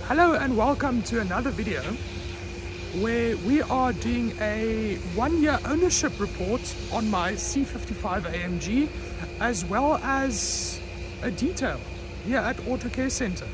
Hello and welcome to another video where we are doing a 1-year ownership report on my C55 AMG as well as a detail here at Auto Care Center.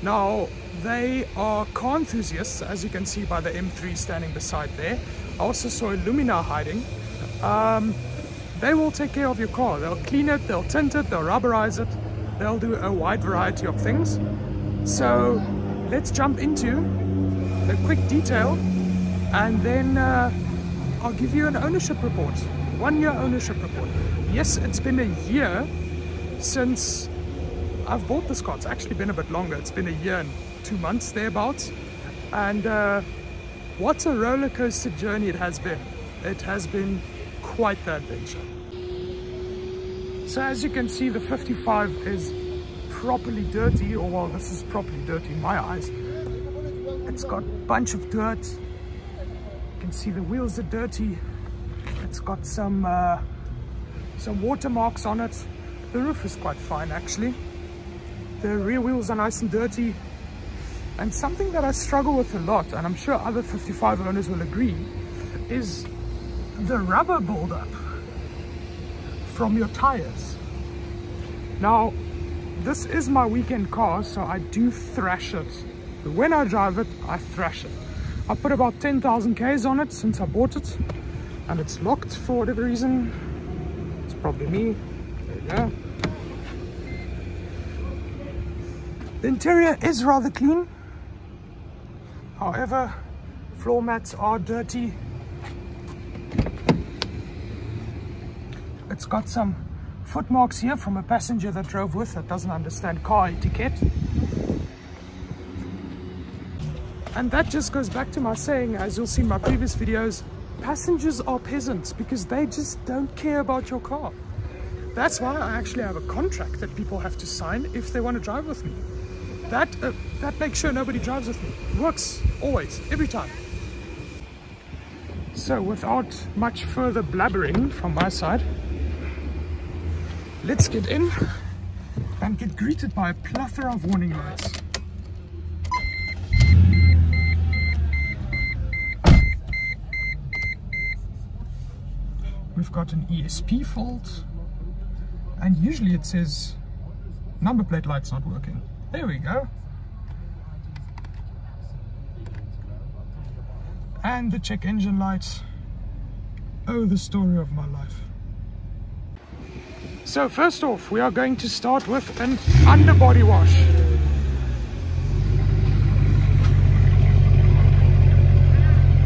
Now they are car enthusiasts, as you can see by the M3 standing beside there. I also saw a Lumina hiding. They will take care of your car. They'll clean it, they'll tint it, they'll rubberize it, they'll do a wide variety of things. So let's jump into a quick detail and then I'll give you an ownership report. 1-year ownership report. Yes, it's been a year since I've bought this car. It's actually been a bit longer. It's been a year and 2 months thereabouts. And what a roller coaster journey it has been. It has been quite the adventure. So as you can see, the 55 is properly dirty, or well, this is properly dirty in my eyes. It's got a bunch of dirt. You can see the wheels are dirty. It's got some watermarks on it. The roof is quite fine actually. The rear wheels are nice and dirty. And something that I struggle with a lot, and I'm sure other 55 owners will agree, is the rubber buildup from your tires. Now, this is my weekend car, so I do thrash it. When I drive it, I thrash it. I put about 10,000 Ks on it since I bought it, and it's locked for whatever reason. It's probably me. There you go. The interior is rather clean. However, floor mats are dirty. It's got some footmarks here from a passenger that drove with that doesn't understand car etiquette. And that just goes back to my saying, as you'll see in my previous videos, passengers are peasants because they just don't care about your car. That's why I actually have a contract that people have to sign if they want to drive with me. That makes sure nobody drives with me. It works always, every time. So without much further blabbering from my side, let's get in and get greeted by a plethora of warning lights. We've got an ESP fault, and usually it says number plate light's not working. There we go. And the check engine light. Oh, the story of my life. So first off, we are going to start with an underbody wash.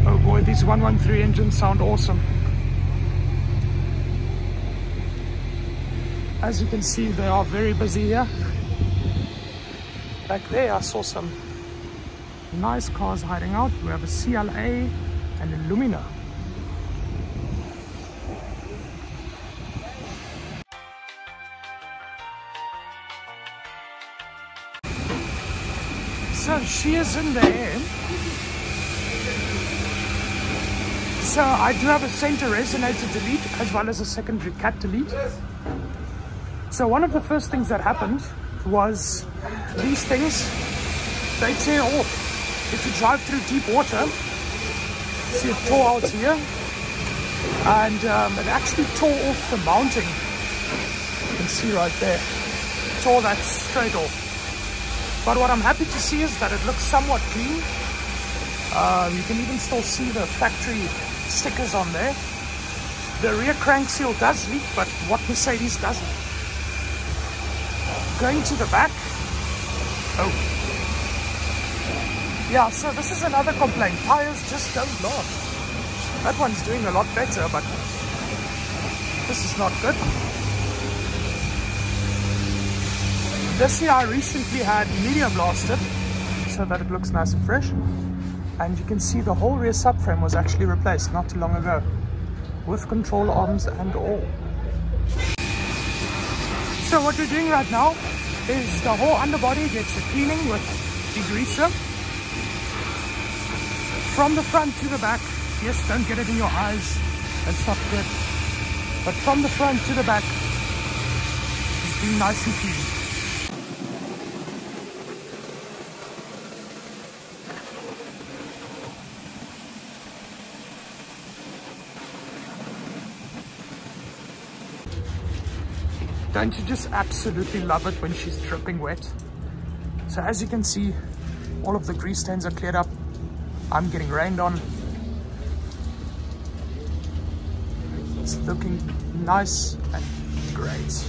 Oh boy, these 113 engines sound awesome. As you can see, they are very busy here. Back there I saw some nice cars hiding out. We have a CLA and a Lumina. So she is in there. So I do have a center resonator delete as well as a secondary cat delete. So one of the first things that happened was these things, they tear off. If you drive through deep water, see it tore out here, and it actually tore off the mounting. You can see right there, tore that straight off. But what I'm happy to see is that it looks somewhat clean. You can even still see the factory stickers on there. The rear crank seal does leak, but what Mercedes doesn't. Going to the back. Oh. Yeah, so this is another complaint. Tires just don't last. That one's doing a lot better, but this is not good. This year I recently had medium blasted so that it looks nice and fresh. And you can see the whole rear subframe was actually replaced not too long ago, with control arms and all. So what we're doing right now is the whole underbody gets a cleaning with degreaser. From the front to the back. Yes, don't get it in your eyes. That's not good. But from the front to the back, it's being nice and clean. Don't you just absolutely love it when she's dripping wet? So as you can see, all of the grease stains are cleared up. I'm getting rained on. It's looking nice and great.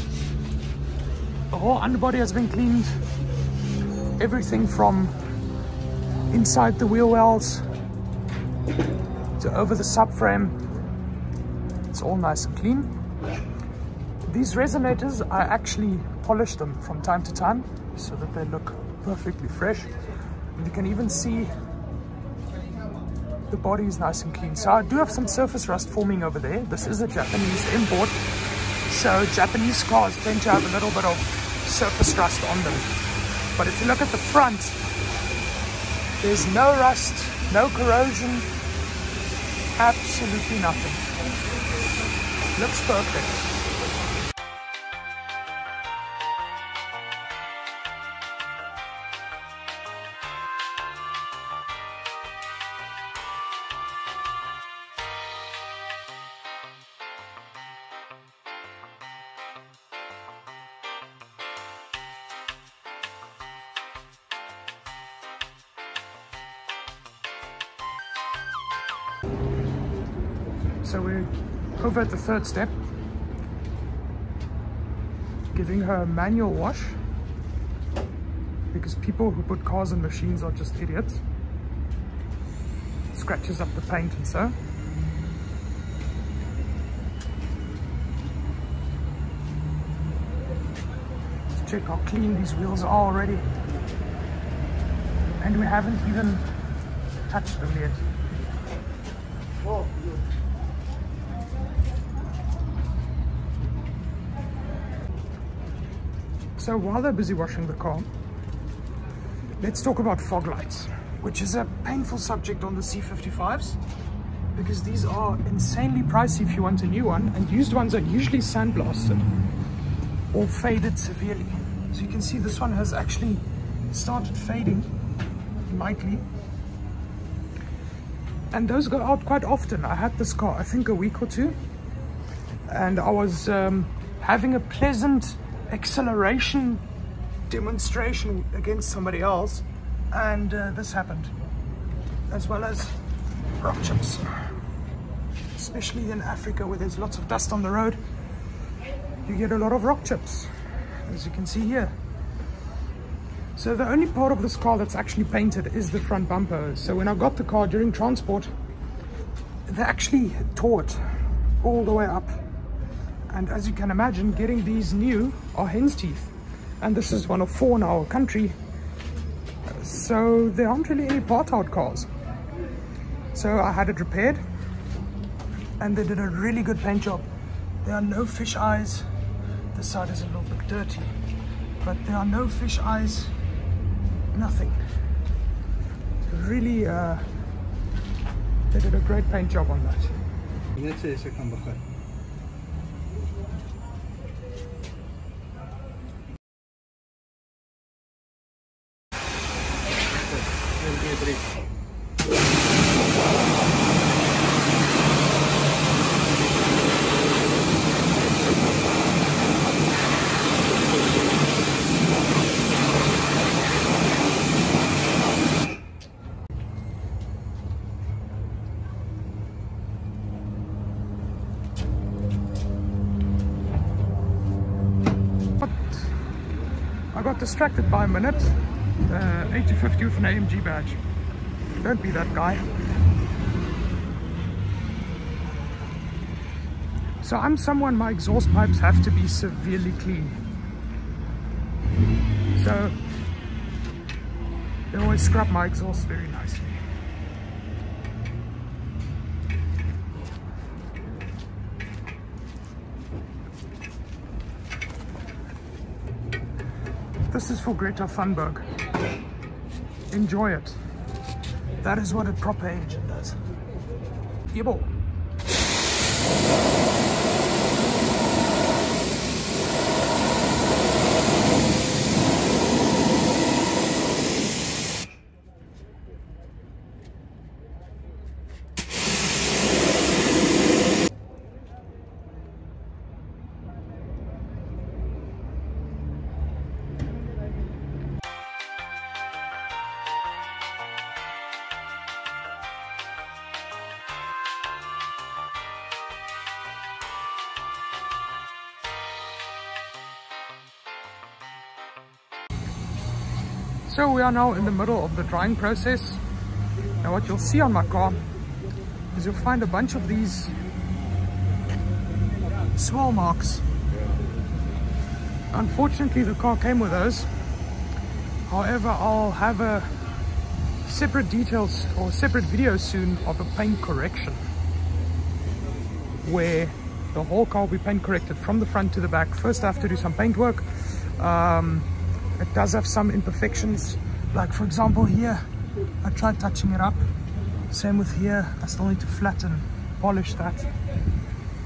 The whole underbody has been cleaned. Everything from inside the wheel wells to over the subframe. It's all nice and clean. These resonators, I actually polish them from time to time so that they look perfectly fresh. And you can even see the body is nice and clean. So I do have some surface rust forming over there. This is a Japanese import, so Japanese cars tend to have a little bit of surface rust on them. But if you look at the front, there's no rust, no corrosion, absolutely nothing. Looks perfect. So we're over at the third step, giving her a manual wash, because people who put cars in machines are just idiots. Scratches up the paint and so. Let's check how clean these wheels are already. And we haven't even touched them yet. So while they're busy washing the car, let's talk about fog lights, which is a painful subject on the C55s, because these are insanely pricey if you want a new one, and used ones are usually sandblasted or faded severely. So you can see this one has actually started fading lightly, and those go out quite often. I had this car I think a week or two, and I was having a pleasant acceleration demonstration against somebody else, and this happened, as well as rock chips, especially in Africa where there's lots of dust on the road. You get a lot of rock chips, as you can see here. So the only part of this car that's actually painted is the front bumper. So when I got the car during transport, they actually tore it all the way up. And as you can imagine, getting these new are hen's teeth. And this is one of 4 in our country. So there aren't really any part-out cars. So I had it repaired, and they did a really good paint job. There are no fish eyes. This side is a little bit dirty, but there are no fish eyes, nothing. Really, they did a great paint job on that. Net sê ek kan begin. I got distracted by a minute. 8050 with an AMG badge. Don't be that guy. So I'm someone, my exhaust pipes have to be severely clean. So they always scrub my exhaust very nicely. This is for Greta Thunberg. Enjoy it. That is what a proper engine does. Yebo. So we are now in the middle of the drying process. Now what you'll see on my car is you'll find a bunch of these swirl marks. Unfortunately, the car came with those. However, I'll have a separate details or separate video soon of a paint correction where the whole car will be paint corrected from the front to the back. First I have to do some paint work. It does have some imperfections, like for example here I tried touching it up. Same with here, I still need to flatten, polish that.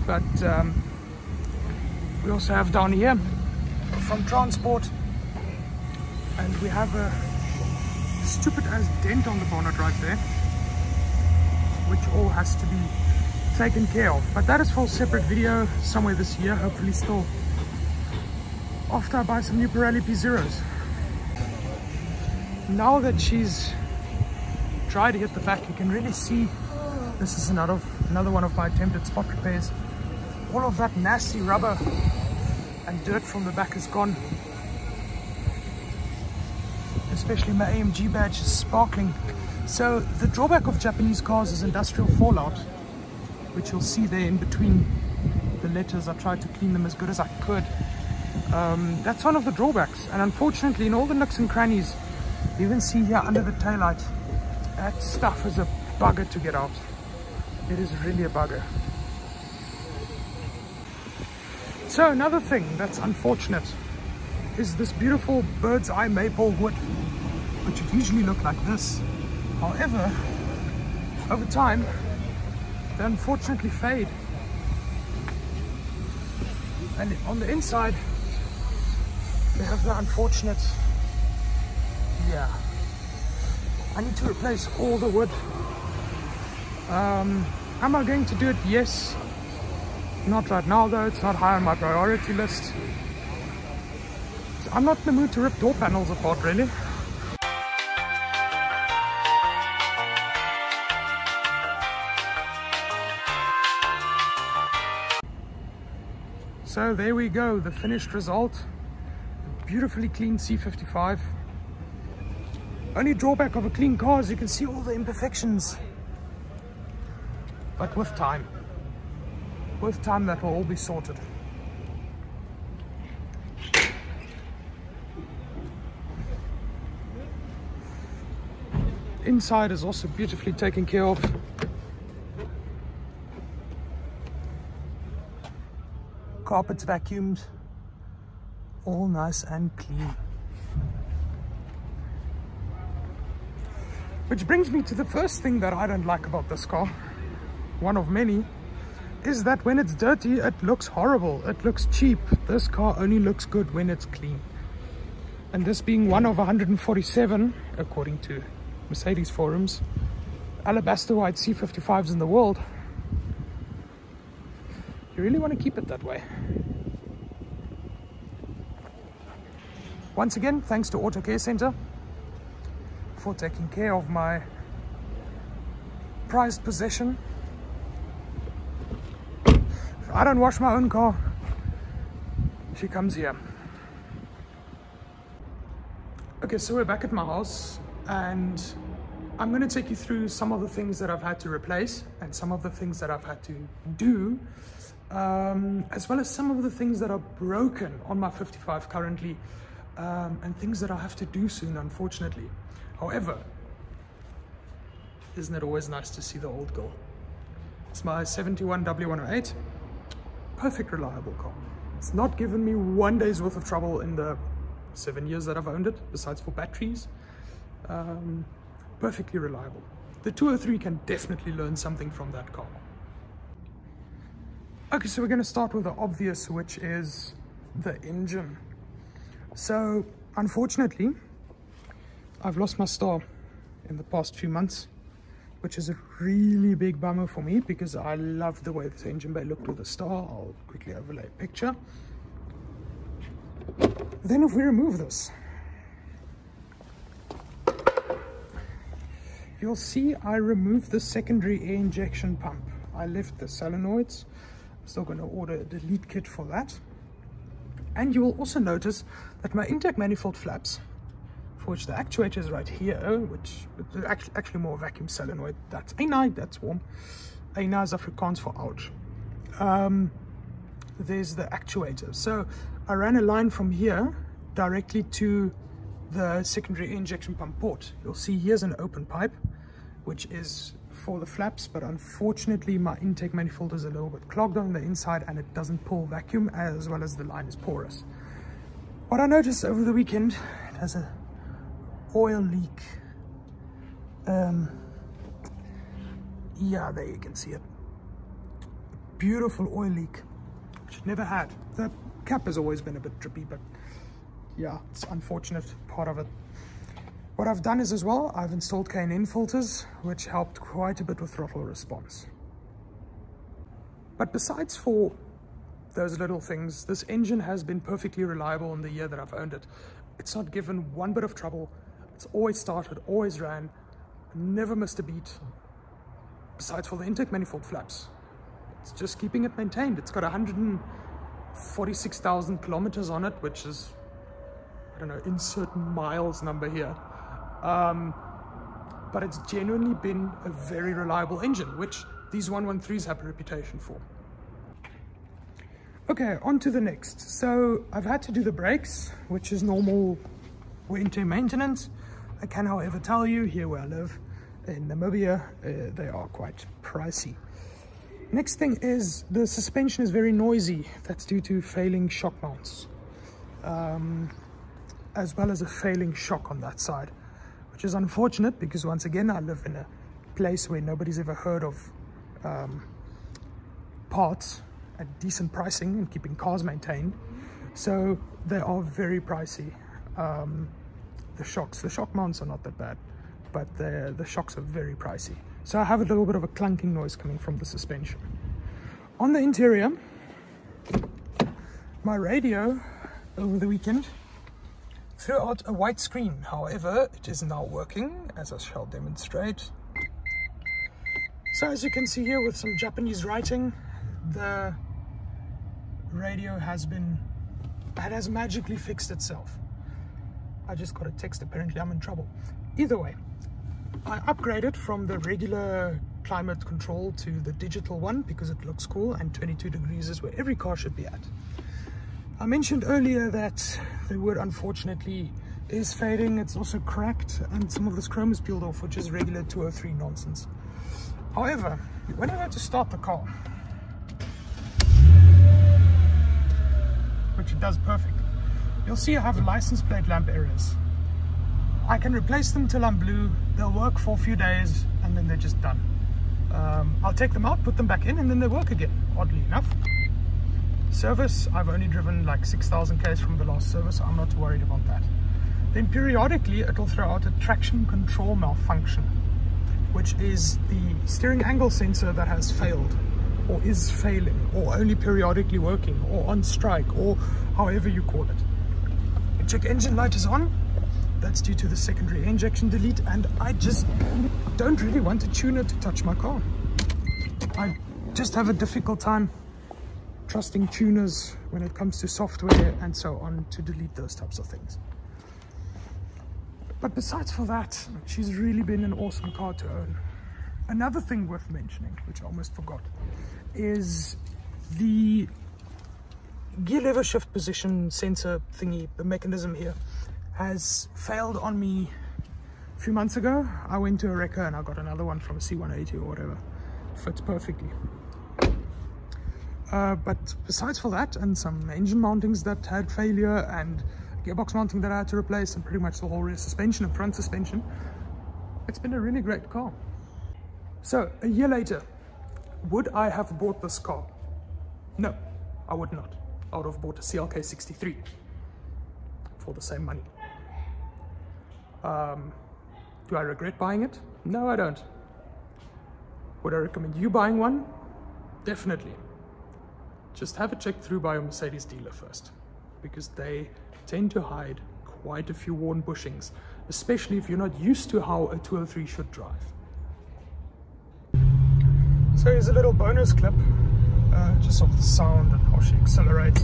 But we also have down here from transport, and we have a stupid as dent on the bonnet right there, which all has to be taken care of. But that is for a separate video somewhere this year, hopefully still after I buy some new Pirelli P0s. Now that she's dried to hit the back, you can really see this is another one of my attempted spot repairs. All of that nasty rubber and dirt from the back is gone. Especially my AMG badge is sparkling. So the drawback of Japanese cars is industrial fallout, which you'll see there in between the letters. I tried to clean them as good as I could. That's one of the drawbacks, and unfortunately in all the nooks and crannies, you even see here under the taillight, that stuff is a bugger to get out. It is really a bugger. So another thing that's unfortunate is this beautiful bird's eye maple wood, which would usually look like this. However, over time they unfortunately fade, and on the inside they have the unfortunate, I need to replace all the wood. Am I going to do it? Yes. Not right now though, it's not high on my priority list. So I'm not in the mood to rip door panels apart really. So there we go, the finished result. A beautifully clean C55. Only drawback of a clean car is you can see all the imperfections. But with time that will all be sorted. Inside is also beautifully taken care of. Carpets vacuumed, all nice and clean. Which brings me to the first thing that I don't like about this car, one of many, is that when it's dirty it looks horrible, it looks cheap. This car only looks good when it's clean. And this being one of 147, according to Mercedes forums, alabaster white C55s in the world, you really want to keep it that way. Once again, thanks to Auto Care Center for taking care of my prized possession. If I don't wash my own car, she comes here. Okay, so we're back at my house, and I'm going to take you through some of the things that I've had to replace and some of the things that I've had to do, as well as some of the things that are broken on my 55 currently, and things that I have to do soon, unfortunately. However, isn't it always nice to see the old girl? It's my 71 W108, perfect reliable car. It's not given me one day's worth of trouble in the 7 years that I've owned it, besides for batteries. Perfectly reliable. The 203 can definitely learn something from that car. Okay, so we're going to start with the obvious, which is the engine. So unfortunately, I've lost my star in the past few months, which is a really big bummer for me because I love the way this engine bay looked with the star. I'll quickly overlay a picture. Then if we remove this, you'll see I removed the secondary air injection pump. I left the solenoids. I'm still going to order a delete kit for that. And you will also notice that my intake manifold flaps for which the actuator is right here, which is actually more vacuum solenoid. That's Eina, that's warm. Eina is Afrikaans for ouch. There's the actuator. So I ran a line from here directly to the secondary injection pump port. You'll see here's an open pipe, which is for the flaps, but unfortunately my intake manifold is a little bit clogged on the inside and it doesn't pull vacuum, as well as the line is porous. What I noticed over the weekend, it has a oil leak. Yeah, there you can see it. Beautiful oil leak, which it never had. The cap has always been a bit drippy, but yeah, it's unfortunate part of it. What I've done is as well, I've installed K&N filters, which helped quite a bit with throttle response. But besides for those little things, this engine has been perfectly reliable in the year that I've owned it. It's not given one bit of trouble. It's always started, always ran, never missed a beat. Besides for the intake manifold flaps, it's just keeping it maintained. It's got 146,000 kilometers on it, which is, I don't know, insert miles number here. But it's genuinely been a very reliable engine, which these 113s have a reputation for. Okay, on to the next. So I've had to do the brakes, which is normal winter maintenance. I can, however, tell you, here where I live in Namibia, they are quite pricey. Next thing is the suspension is very noisy. That's due to failing shock mounts, as well as a failing shock on that side, which is unfortunate because once again I live in a place where nobody's ever heard of parts at decent pricing and keeping cars maintained, so they are very pricey. The shock mounts are not that bad, but the shocks are very pricey. So I have a little bit of a clunking noise coming from the suspension. On the interior, my radio over the weekend threw out a white screen. However, it is now working, as I shall demonstrate. So as you can see here with some Japanese writing, the radio has magically fixed itself. I just got a text, apparently I'm in trouble. Either way, I upgraded from the regular climate control to the digital one because it looks cool, and 22 degrees is where every car should be at. I mentioned earlier that the wood unfortunately is fading, it's also cracked, and some of this chrome is peeled off, which is regular 203 nonsense. However, when I go to start the car, which it does perfect, you'll see I have license plate lamp errors. I can replace them till I'm blue, they'll work for a few days, and then they're just done. I'll take them out, put them back in, and then they work again, oddly enough. Service, I've only driven like 6,000 k's from the last service, so I'm not too worried about that. Then periodically it'll throw out a traction control malfunction, which is the steering angle sensor that has failed, or is failing, or only periodically working, or on strike, or however you call it. Check engine light is on. That's due to the secondary injection delete, and I just don't really want a tuner to touch my car. I just have a difficult time trusting tuners when it comes to software and so on to delete those types of things. But besides for that, she's really been an awesome car to own. Another thing worth mentioning, which I almost forgot, is the gear lever shift position sensor thingy, the mechanism here, has failed on me a few months ago. I went to a wrecker and I got another one from a C180 or whatever. Fits perfectly. But besides for that, and some engine mountings that had failure, and gearbox mounting that I had to replace, and pretty much the whole rear suspension and front suspension, it's been a really great car. So a year later, would I have bought this car? No, I would not. I would have bought a CLK 63 for the same money. Do I regret buying it? No, I don't. Would I recommend you buying one? Definitely. Just have it checked through by a Mercedes dealer first, because they tend to hide quite a few worn bushings, especially if you're not used to how a 203 should drive. So here's a little bonus clip, just of the sound and how she accelerates.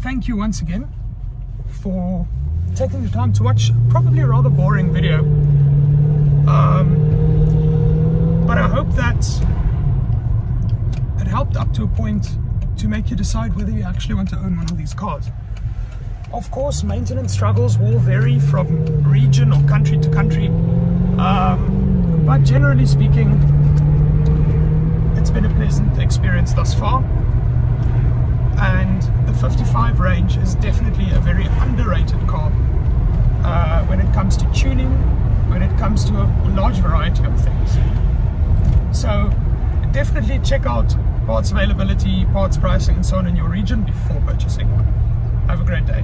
thank you once again for taking the time to watch probably a rather boring video. But I hope that it helped up to a point to make you decide whether you actually want to own one of these cars. Of course, maintenance struggles will vary from region or country to country, but generally speaking, it's been a pleasant experience thus far. And the 55 range is definitely a very underrated car when it comes to tuning, when it comes to a large variety of things. So definitely check out parts availability, parts pricing and so on in your region before purchasing one. Have a great day.